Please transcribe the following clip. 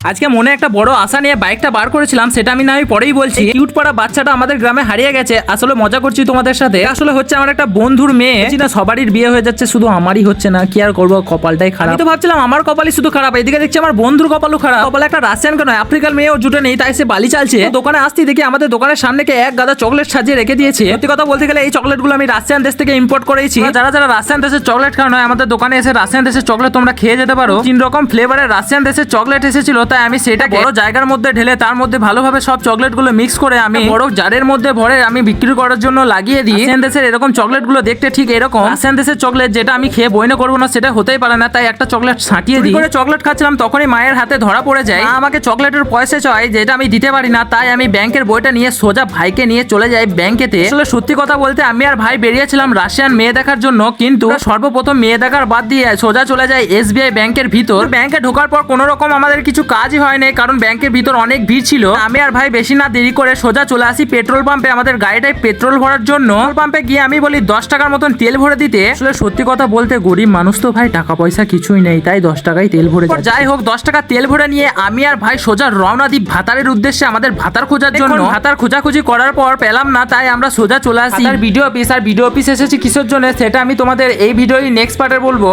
আজকে মনে একটা বড় আশা নিয়ে বাইকটা বার করেছিলাম, সেটা আমি পরেই বলছি। কিউট পাড়া বাচ্চাটা আমাদের গ্রামে হারিয়ে গেছে। আসলে মজা করছি তোমাদের সাথে। আসলে হচ্ছে আমার একটা বন্ধুর মেয়ে, না সবারই বিয়ে হয়ে যাচ্ছে, শুধু আমারই হচ্ছে না। কি আর করবো, কপালটাই খারাপ। আমি তো ভাবছিলাম আমার কপালই শুধু খারাপ, এদিকে দেখছি আমার বন্ধুর কপালও খারাপ। কপালে একটা রাশিয়ান কেন আফ্রিকার মেয়েও জুটে নেই, তাই সে বালি চালছে। দোকানে আসতেই দেখি আমাদের দোকানের সামনে এক গাদা চকলেট সাজিয়ে রেখে দিয়েছে। সত্যি কথা বলতে গেলে এই চকলেটগুলো আমি রাশিয়ান দেশ থেকে ইম্পোর্ট করেছি। যারা যারা রাশিয়ান দেশের চকলেট খাওয়া নয়, আমাদের দোকানে এসে রাশিয়ান দেশের চকলেট তোমরা খেয়ে যেতে পারো। 3 রকম ফ্লেভারের রাশিয়ান দেশের চকলেট এসেছিল, তাই আমি সেটাকে বড় জায়গার মধ্যে ঢেলে তার মধ্যে ভালোভাবে সব চকলেটগুলো মিক্স করে আমি বড় জারের মধ্যে ভরে আমি বিক্রি করার জন্য লাগিয়ে দিই। রাশিয়ান দেশের এরকম চকলেটগুলো দেখতে ঠিক এরকম। রাশিয়ান দেশের চকলেট যেটা আমি খেয়ে বইনে করবো না, সেটা হতেই পারে না, তাই একটা চকলেট ছাঁটিয়ে দিই। করে চকলেট খাচ্ছিলাম, তখনই মায়ের হাতে ধরা পড়ে যায়। মা আমাকে চকলেটের পয়সা চায়, যেটা আমি দিতে পারি না, তাই আমি ব্যাংকের বইটা নিয়ে সোজা ভাইকে নিয়ে চলে যাই ব্যাংকেতে। আসলে সত্যি কথা বলতে আমি আর ভাই বেরিয়েছিলাম রাশিয়ান মেয়ে দেখার জন্য, কিন্তু সর্বপ্রথম মেয়ে দেখার বাদ দিয়ে সোজা চলে যায় SBI ব্যাংকের ভিতর। ব্যাংকে ঢোকার পর কোনো রকম আমাদের কিছু কাজই হয়নি, কারণ ব্যাংকের ভিতর অনেক ভিড় ছিল। আমি আর ভাই বেশি না দেরি করে সোজা চলে আসি পেট্রোল পাম্পে আমাদের গাড়িটায় পেট্রোল ভরার জন্য। পেট্রোল পাম্পে গিয়ে আমি বলি 10 টাকার মতন তেল ভরে দিতে। আসলে সত্যি কথা বলতে গরিব মানুষ তো ভাই, টাকা পয়সা কিছুই নেই, তাই 10 টাকায় তেল ভরে যায়। যাই হোক, 10 টাকা তেল ভরে নিয়ে আমি আর ভাই সোজা রওনা দিই ভাতারের উদ্দেশ্যে আমাদের ভাতার খোঁজার জন্য। ভাতার খোঁজাখুঁজি করার পর পেলাম না, তাই আমরা সোজা চলে আসি ভিডিও অফিস। আর ভিডিও অফিস এসেছি কিসের জন্য সেটা আমি তোমাদের এই ভিডিওর নেক্সট পার্টে বলবো।